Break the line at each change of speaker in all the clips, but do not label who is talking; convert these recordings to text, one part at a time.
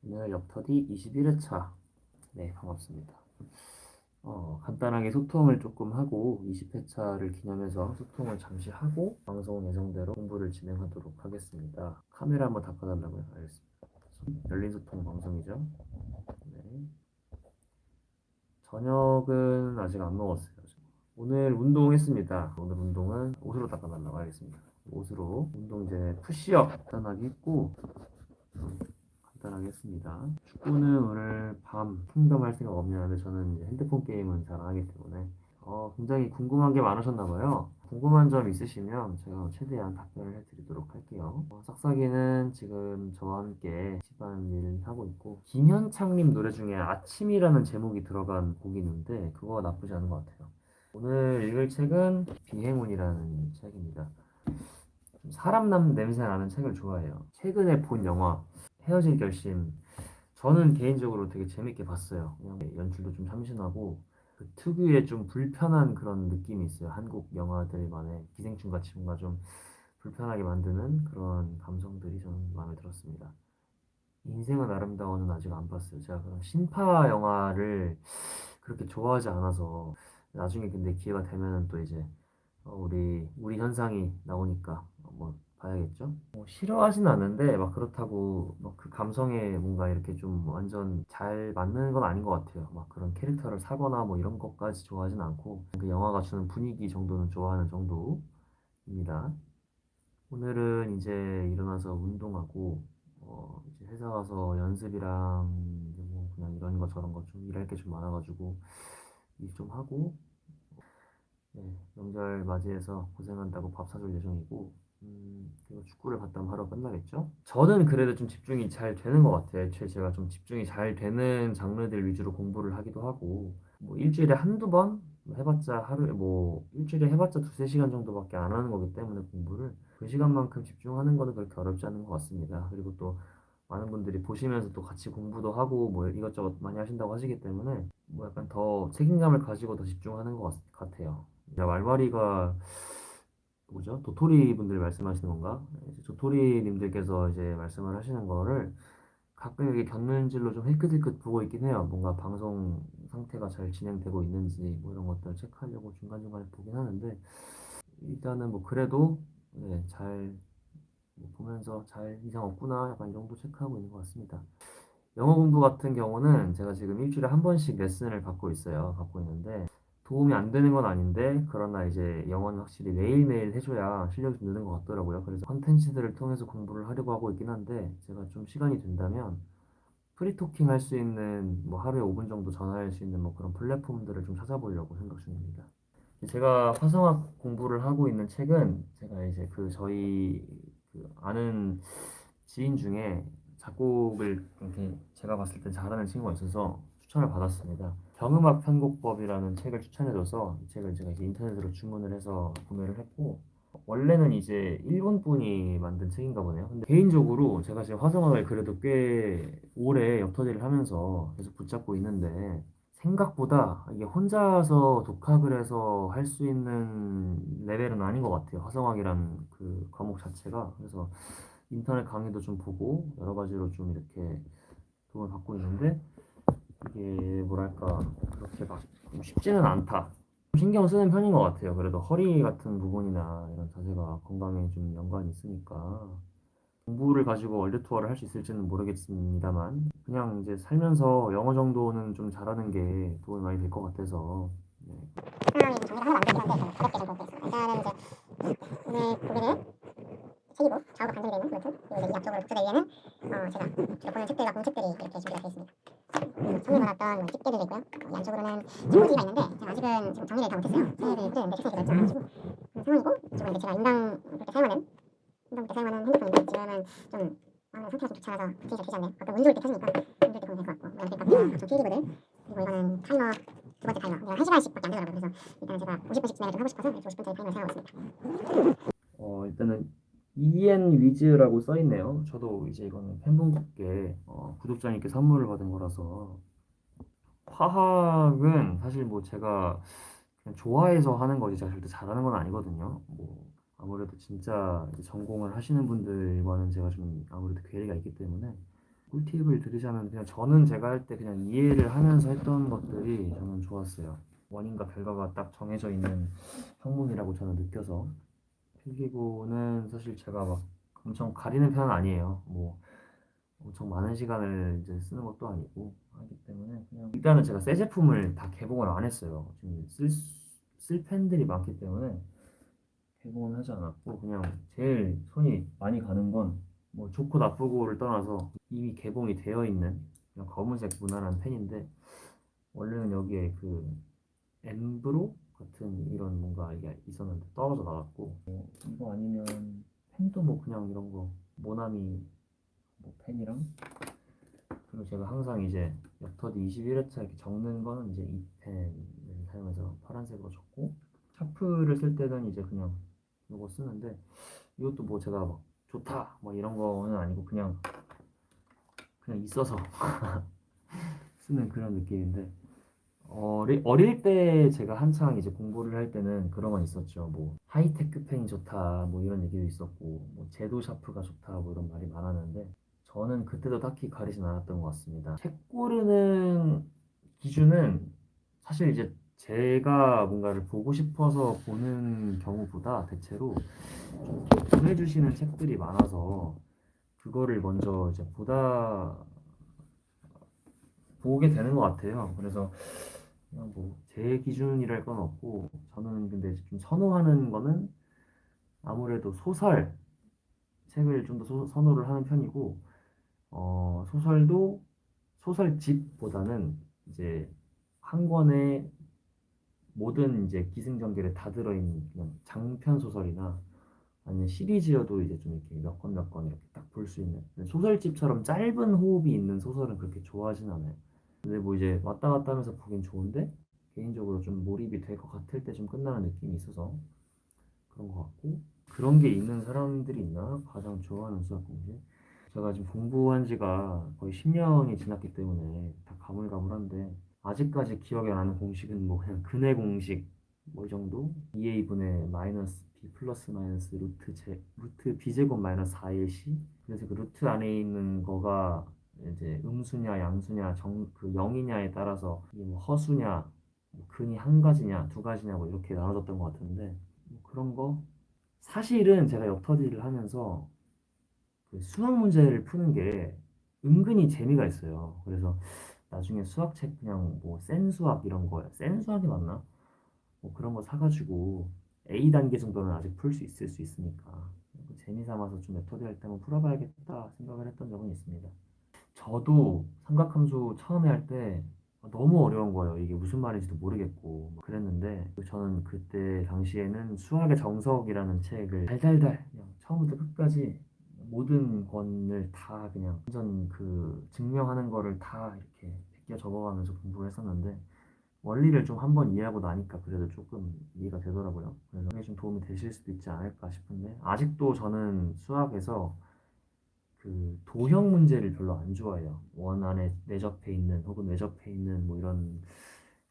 오늘 역터디 21회차. 네, 반갑습니다. 간단하게 소통을 조금 하고 20회차를 기념해서 소통을 잠시 하고 방송 예정대로 공부를 진행하도록 하겠습니다. 카메라 한번 닦아달라고요. 알겠습니다. 열린 소통 방송이죠. 네. 저녁은 아직 안 먹었어요. 오늘 운동했습니다. 오늘 운동은 옷으로 닦아달라고 하겠습니다. 옷으로 운동제 푸시업 간단하게 했고 간단하게 했습니다. 축구는 오늘 밤 킹덤 할 생각 없냐는데 저는 이제 핸드폰 게임은 잘 안 하기 때문에 굉장히 궁금한 게 많으셨나 봐요. 궁금한 점 있으시면 제가 최대한 답변을 해드리도록 할게요. 싹싹이는 지금 저와 함께 집안일 하고 있고 김현창님 노래 중에 아침이라는 제목이 들어간 곡이 있는데 그거 나쁘지 않은 것 같아요. 오늘 읽을 책은 비행운이라는 책입니다. 좀 사람 냄새 나는 책을 좋아해요. 최근에 본 영화 헤어질 결심. 저는 개인적으로 되게 재밌게 봤어요. 그냥 연출도 좀 참신하고 그 특유의 좀 불편한 그런 느낌이 있어요. 한국 영화들만의 기생충 같이 뭔가 좀 불편하게 만드는 그런 감성들이 저는 마음에 들었습니다. 인생은 아름다워는 아직 안 봤어요. 제가 그런 신파 영화를 그렇게 좋아하지 않아서 나중에 근데 기회가 되면은 또 이제 우리 현상이 나오니까 뭐 봐야겠죠? 싫어하진 않는데 막 그렇다고 막 그 감성에 뭔가 이렇게 좀 완전 잘 맞는 건 아닌 것 같아요. 막 그런 캐릭터를 사거나 뭐 이런 것까지 좋아하진 않고 그 영화가 주는 분위기 정도는 좋아하는 정도입니다. 오늘은 이제 일어나서 운동하고 이제 회사 가서 연습이랑 이제 뭐 그냥 이런 거 저런 거 좀 일할 게 좀 많아가지고 일 좀 하고 네, 명절 맞이해서 고생한다고 밥 사줄 예정이고, 그리고 축구를 갔다 오면 하루 끝나겠죠? 저는 그래도 좀 집중이 잘 되는 것 같아요. 애초에 제가 좀 집중이 잘 되는 장르들 위주로 공부를 하기도 하고, 뭐 일주일에 한두 번 해봤자 하루에 뭐 일주일에 해봤자 두세 시간 정도밖에 안 하는 거기 때문에 공부를 그 시간만큼 집중하는 거는 그렇게 어렵지 않은 것 같습니다. 그리고 또 많은 분들이 보시면서 또 같이 공부도 하고 뭐 이것저것 많이 하신다고 하시기 때문에 뭐 약간 더 책임감을 가지고 더 집중하는 것 같아요. 말마리가 뭐죠? 도토리 분들 말씀하시는 건가? 이제 도토리님들께서 이제 말씀을 하시는 거를 가끔 이렇게 겪는질로 좀 힐끗힐끗 보고 있긴 해요. 뭔가 방송 상태가 잘 진행되고 있는지 뭐 이런 것들 체크하려고 중간중간에 보긴 하는데 일단은 뭐 그래도 네, 잘뭐 보면서 잘 이상 없구나 약간 이 정도 체크하고 있는 것 같습니다. 영어 공부 같은 경우는 제가 지금 일주일에 한 번씩 레슨을 받고 있어요. 받고 있는데 도움이 안 되는 건 아닌데 그러나 이제 영어는 확실히 매일매일 해줘야 실력이 좀 느는 것 같더라고요. 그래서 컨텐츠들을 통해서 공부를 하려고 하고 있긴 한데 제가 좀 시간이 된다면 프리토킹 할 수 있는 뭐 하루에 5분 정도 전화할 수 있는 뭐 그런 플랫폼들을 좀 찾아보려고 생각 중입니다. 제가 화성학 공부를 하고 있는 책은 제가 이제 그 저희 그 아는 지인 중에 작곡을 이렇게 제가 봤을 때 잘하는 친구가 있어서 추천을 받았습니다. 경음악 편곡법이라는 책을 추천해줘서 이 책을 제가 이제 인터넷으로 주문을 해서 구매를 했고 원래는 이제 일본 분이 만든 책인가 보네요. 근데 개인적으로 제가 지금 화성학을 그래도 꽤 오래 옆터지를 하면서 계속 붙잡고 있는데 생각보다 이게 혼자서 독학을 해서 할 수 있는 레벨은 아닌 것 같아요. 화성학이라는 그 과목 자체가. 그래서 인터넷 강의도 좀 보고 여러 가지로 좀 이렇게 도움을 받고 있는데 이게 뭐랄까 그렇게 막 쉽지는 않다. 신경 쓰는 편인 것 같아요. 그래도 허리 같은 부분이나 이런 자세가 건강에 좀 연관이 있으니까 공부를 가지고 월드 투어를 할 수 있을지는 모르겠습니다만 그냥 이제 살면서 영어 정도는 좀 잘하는 게 도움이 많이 될 것 같아서 네.
상황이 좀 정리를 하면 안 되긴 한데 가볍게 좀 보겠습니다. 일단은 이제 오늘 고민은 책이고 좌우가 반전되어 있는 노트 그리고 이제 이 앞쪽으로 독서대 위에는 제가 주로 보는 책들과 공책들이 이렇게 준비가 되어 있습니다. 선물 받았던 뭐 집게들도 있고요. 이 안쪽으로는 지문지가 있는데 제가 아직은 지금 정리를 다 못했어요. 책을 꽂는데 책상에 넓지 않아가지고 상황이고 이쪽은 이제 제가 인강 볼 때 사용하는 운동 때 사용하는 핸드폰인데 지금은 좀 상태가 좀 좋지 않아서 분위기가 되지 않네요. 가끔 운 좋을 때 켜지니까 운 좋을 때 보면 될 것 같고 연필 카페와 각종 필기구들 그리고 이거는 타이머 두 번째 타이머 내가 1시간씩밖에 안 되더라고요. 그래서 일단 제가 50분씩 진행을 좀 하고 싶어서 이렇게 50분짜리 타이머를 사용하고 있습니다.
일단은 이엔 위즈라고 써 있네요. 저도 이제 이거는 팬분께 구독자님께 선물을 받은 거라서 화학은 사실 뭐 제가 그냥 좋아해서 하는 거지 제가 절대 잘하는 건 아니거든요. 뭐 아무래도 진짜 이제 전공을 하시는 분들과는 제가 좀 아무래도 괴리가 있기 때문에 꿀팁을 드리자면 그냥 저는 제가 할 때 그냥 이해를 하면서 했던 것들이 저는 좋았어요. 원인과 결과가 딱 정해져 있는 학문이라고 저는 느껴서 필기구는 사실 제가 막 엄청 가리는 편은 아니에요. 뭐 엄청 많은 시간을 이제 쓰는 것도 아니고 하기 때문에 그냥 일단은 제가 새 제품을 다 개봉을 안 했어요. 지금 쓸 펜들이 많기 때문에 개봉은 하지 않았고 그냥 제일 손이 많이 가는 건 뭐 좋고 나쁘고를 떠나서 이미 개봉이 되어 있는 그냥 검은색 무난한 펜인데 원래는 여기에 그 엠브로 같은 이런 뭔가 이게 있었는데 떨어져 나갔고 이거 아니면 펜도 뭐 그냥 이런 거 모나미 뭐 펜이랑 그리고 제가 항상 이제 엽터디 21회차 이렇게 적는 거는 이제 이 펜을 사용해서 파란색으로 적고 샤프를 쓸 때는 이제 그냥 이거 쓰는데 이것도 뭐 제가 막 좋다 뭐 이런 거는 아니고 그냥 있어서 쓰는 그런 느낌인데 어릴 때 제가 한창 이제 공부를 할 때는 그런 건 있었죠. 뭐 하이테크 펜이 좋다 뭐 이런 얘기도 있었고 뭐 제도 샤프가 좋다 뭐 이런 말이 많았는데 저는 그때도 딱히 가리진 않았던 것 같습니다. 책 고르는 기준은 사실 이제 제가 뭔가를 보고 싶어서 보는 경우보다 대체로 좀 보내주시는 책들이 많아서 그거를 먼저 이제 보게 되는 것 같아요. 그래서 그냥 뭐 제 기준이랄 건 없고 저는 근데 좀 선호하는 거는 아무래도 책을 좀 더 선호를 하는 편이고 소설도 소설집보다는 이제 한 권에 모든 이제 기승전결에 다 들어있는 그냥 장편 소설이나 아니면 시리즈여도 이제 좀 이렇게 몇 권 이렇게 딱 볼 수 있는 소설집처럼 짧은 호흡이 있는 소설은 그렇게 좋아하진 않아요. 근데 뭐 이제 왔다 갔다 하면서 보긴 좋은데 개인적으로 좀 몰입이 될 것 같을 때 좀 끝나는 느낌이 있어서 그런 것 같고 그런 게 있는 사람들이 있나? 가장 좋아하는 수학 공식? 제가 지금 공부한 지가 거의 10년이 지났기 때문에 다 가물가물한데 아직까지 기억에 나는 공식은 뭐 그냥 근해 공식 뭐 이 정도? 2a분의 마이너스 b 플러스 마이너스 루트 b제곱 마이너스 4의 c 그래서 그 루트 안에 있는 거가 이제 음수냐 양수냐 그 0이냐에 따라서 이게 뭐 허수냐 뭐 근이 한 가지냐 두 가지냐 뭐 이렇게 나눠졌던 것 같은데 뭐 그런 거 사실은 제가 역터디를 하면서 그 수학 문제를 푸는 게 은근히 재미가 있어요. 그래서 나중에 수학책 그냥 뭐 센 수학 이런 거요. 센 수학이 맞나? 뭐 그런 거 사가지고 A 단계 정도는 아직 풀 수 있을 수 있으니까 그 재미 삼아서 좀 메터디 할 때 한번 풀어봐야겠다 생각을 했던 적은 있습니다. 저도 삼각함수 처음에 할 때 너무 어려운 거예요. 이게 무슨 말인지도 모르겠고 막 그랬는데 저는 그때 당시에는 수학의 정석이라는 책을 달달달 그냥 처음부터 끝까지 모든 권을 다 그냥 완전 그 증명하는 거를 다 이렇게 베껴 적어가면서 공부를 했었는데 원리를 좀 한번 이해하고 나니까 그래도 조금 이해가 되더라고요. 그래서 그게 좀 도움이 되실 수도 있지 않을까 싶은데 아직도 저는 수학에서 그 도형 문제를 별로 안 좋아해요. 원 안에 내접해 있는 혹은 외접해 있는 뭐 이런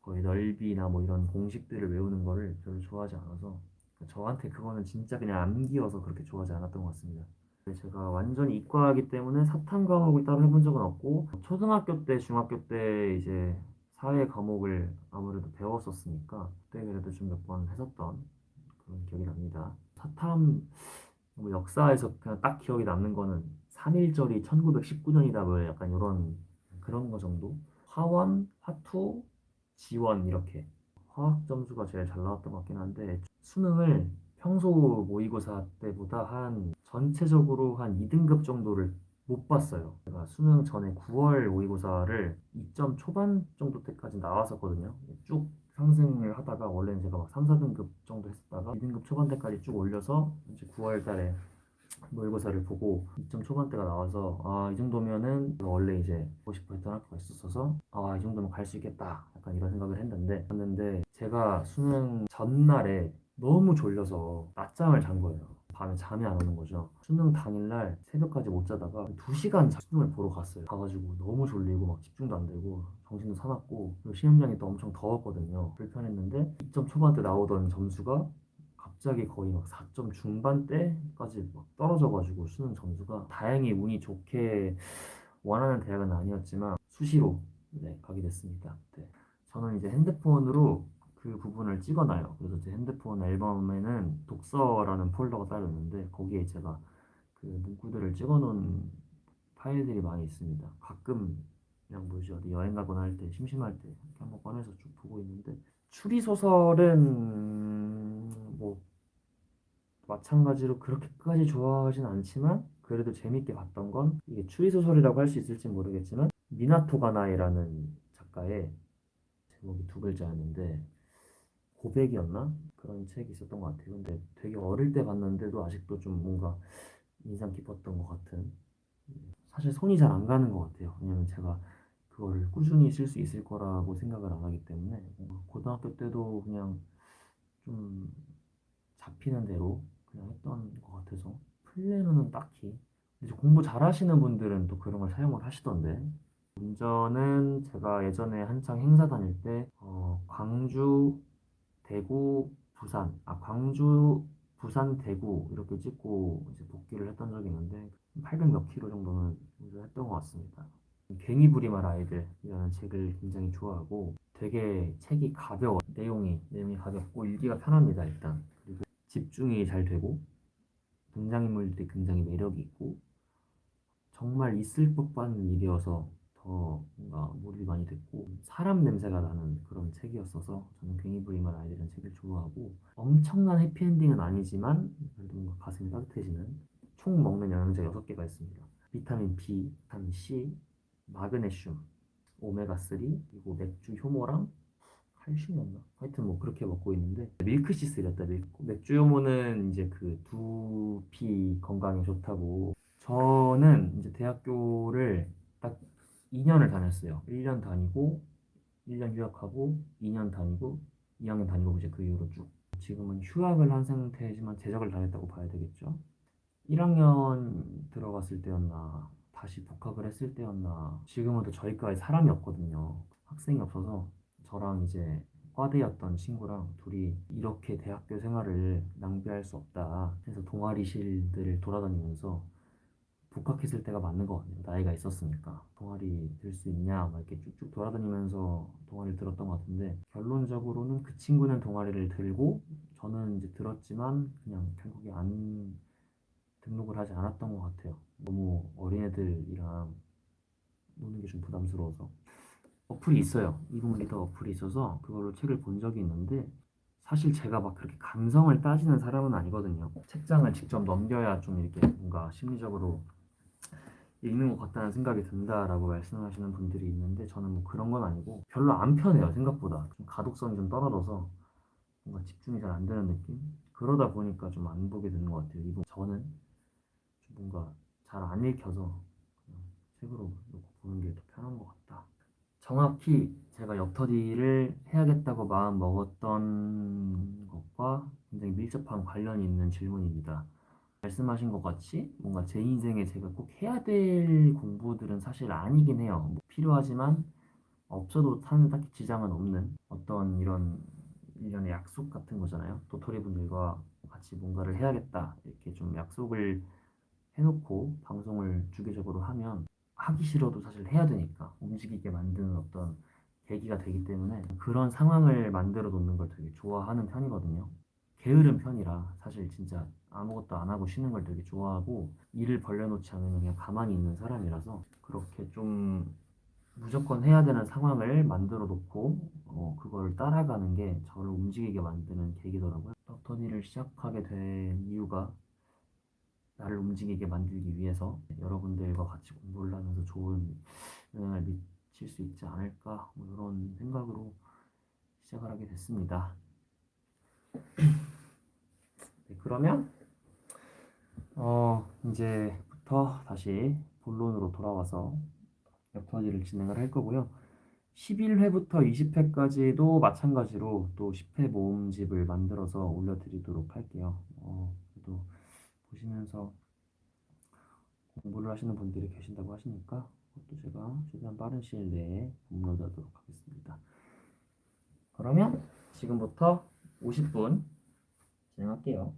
거의 넓이나 뭐 이런 공식들을 외우는 거를 별로 좋아하지 않아서 저한테 그거는 진짜 그냥 암기여서 그렇게 좋아하지 않았던 것 같습니다. 근데 제가 완전히 이과이기 때문에 사탐 과목을 따로 해본 적은 없고 초등학교 때, 중학교 때 이제 사회 과목을 아무래도 배웠었으니까 그때 그래도 좀 몇 번 했었던 그런 기억이 납니다. 사탐 뭐 역사에서 그냥 딱 기억에 남는 거는 3.1절이 1919년이다 뭐 약간 이런 그런 거 정도 화원, 화투, 지원 이렇게 화학 점수가 제일 잘 나왔던 것 같긴 한데 수능을 평소 모의고사 때보다 한 전체적으로 한 2등급 정도를 못 봤어요. 제가 수능 전에 9월 모의고사를 2점 초반 정도 때까지 나왔었거든요. 쭉 상승을 하다가 원래는 제가 막 3, 4등급 정도 했었다가 2등급 초반대까지 쭉 올려서 이제 9월 달에 모의고사를 보고 2점 초반대가 나와서 이 정도면은 원래 이제 보고 싶어 했던 학교가 있었어서 이 정도면 갈 수 있겠다 약간 이런 생각을 했는데 제가 수능 전날에 너무 졸려서 낮잠을 잔 거예요. 밤에 잠이 안 오는 거죠. 수능 당일날 새벽까지 못 자다가 2시간 수능을 보러 갔어요. 가가지고 너무 졸리고 막 집중도 안 되고 정신도 사납고 그리고 시험장이 또 엄청 더웠거든요. 불편했는데 2점 초반대 나오던 점수가 갑자기 거의 막 4점 중반대까지 막 떨어져가지고 수능 점수가 다행히 운이 좋게 원하는 대학은 아니었지만 수시로 네, 가게 됐습니다. 네. 저는 이제 핸드폰으로 그 부분을 찍어놔요. 그래서 제 핸드폰 앨범에는 독서라는 폴더가 따로 있는데 거기에 제가 그 문구들을 찍어놓은 파일들이 많이 있습니다. 가끔 그냥 뭐지 어디 여행 가거나 할 때 심심할 때 이렇게 한번 꺼내서 쭉 보고 있는데 추리 소설은 뭐 마찬가지로 그렇게까지 좋아하진 않지만 그래도 재밌게 봤던 건 이게 추리 소설이라고 할 수 있을지 모르겠지만 미나토 가나이라는 작가의 제목이 두 글자였는데 고백이었나? 그런 책이 있었던 것 같아요. 근데 되게 어릴 때 봤는데도 아직도 좀 뭔가 인상 깊었던 것 같은 사실 손이 잘 안 가는 것 같아요. 왜냐면 제가 그거를 꾸준히 쓸 수 있을 거라고 생각을 안 하기 때문에 고등학교 때도 그냥 좀 잡히는 대로 그냥 했던 것 같아서 플래너는 딱히 이제 공부 잘하시는 분들은 또 그런 걸 사용을 하시던데 운전은 제가 예전에 한창 행사 다닐 때 광주, 대구, 부산 광주, 부산, 대구 이렇게 찍고 이제 복귀를 했던 적이 있는데 800 몇 킬로 정도는 운전했던 것 같습니다. 괜히 부림할 아이들이라는 책을 굉장히 좋아하고 되게 책이 가벼워 내용이 가볍고 읽기가 편합니다 일단 그리고 집중이 잘 되고 등장인물들이 굉장히 매력이 있고 정말 있을 법한 일이어서 더 뭔가 몰입이 많이 됐고 사람 냄새가 나는 그런 책이었어서 저는 괜히 부림할 아이들은 책을 좋아하고 엄청난 해피엔딩은 아니지만 그래도 뭔가 가슴이 따뜻해지는 총 먹는 영양제 6개가 있습니다. 비타민 B, 비타민 C, 마그네슘, 오메가3 그리고 맥주 효모랑 칼슘이었나? 하여튼 뭐 그렇게 먹고 있는데 밀크시슬이었다 맥주 효모는 이제 그 두피 건강에 좋다고 저는 이제 대학교를 딱 2년을 다녔어요. 1년 다니고 1년 휴학하고 2년 다니고 2학년 다니고 이제 그 이후로 쭉 지금은 휴학을 한 상태지만 제적을 다녔다고 봐야 되겠죠. 1학년 들어갔을 때였나 다시 복학을 했을 때였나 지금은 또 저희 과에 사람이 없거든요. 학생이 없어서 저랑 이제 과대였던 친구랑 둘이 이렇게 대학교 생활을 낭비할 수 없다 해서 동아리실들을 돌아다니면서 복학했을 때가 맞는 것 같아요. 나이가 있었으니까 동아리 들 수 있냐 막 이렇게 쭉쭉 돌아다니면서 동아리를 들었던 것 같은데 결론적으로는 그 친구는 동아리를 들고 저는 이제 들었지만 그냥 결국에 안 등록을 하지 않았던 것 같아요. 너무 어린애들이랑 노는 게 좀 부담스러워서. 어플이 있어요. 이북 리더 어플이 있어서 그걸로 책을 본 적이 있는데 사실 제가 막 그렇게 감성을 따지는 사람은 아니거든요. 책장을 직접 넘겨야 좀 이렇게 뭔가 심리적으로 읽는 것 같다는 생각이 든다라고 말씀하시는 분들이 있는데 저는 뭐 그런 건 아니고 별로 안 편해요. 생각보다 좀 가독성이 좀 떨어져서 뭔가 집중이 잘 안 되는 느낌? 그러다 보니까 좀 안 보게 되는 것 같아요. 이북 저는 좀 뭔가 잘 안 읽혀서 그냥 책으로 놓고 보는 게 더 편한 것 같다. 정확히 제가 역터디를 해야겠다고 마음 먹었던 것과 굉장히 밀접한 관련이 있는 질문입니다. 말씀하신 것 같이 뭔가 제 인생에 제가 꼭 해야 될 공부들은 사실 아니긴 해요. 뭐 필요하지만 없어도 사는 딱히 지장은 없는 어떤 이런 일련의 약속 같은 거잖아요. 도토리 분들과 같이 뭔가를 해야겠다 이렇게 좀 약속을 해놓고 방송을 주기적으로 하면 하기 싫어도 사실 해야 되니까 움직이게 만드는 어떤 계기가 되기 때문에 그런 상황을 만들어 놓는 걸 되게 좋아하는 편이거든요. 게으른 편이라 사실 진짜 아무것도 안 하고 쉬는 걸 되게 좋아하고 일을 벌려놓지 않으면 그냥 가만히 있는 사람이라서 그렇게 좀 무조건 해야 되는 상황을 만들어 놓고 그걸 따라가는 게 저를 움직이게 만드는 계기더라고요. 덕터디를 시작하게 된 이유가 나를 움직이게 만들기 위해서 여러분들과 같이 공부를 하면서 좋은 영향을 미칠 수 있지 않을까 뭐 이런 생각으로 시작을 하게 됐습니다. 네, 그러면 이제부터 다시 본론으로 돌아와서 랩터지를 진행을 할 거고요. 11회부터 20회까지도 마찬가지로 또 10회 모음집을 만들어서 올려드리도록 할게요. 그래도 보시면서 공부를 하시는 분들이 계신다고 하시니까 그것도 제가 최대한 빠른 시일 내에 업로드하도록 하겠습니다. 그러면 지금부터 50분 진행할게요.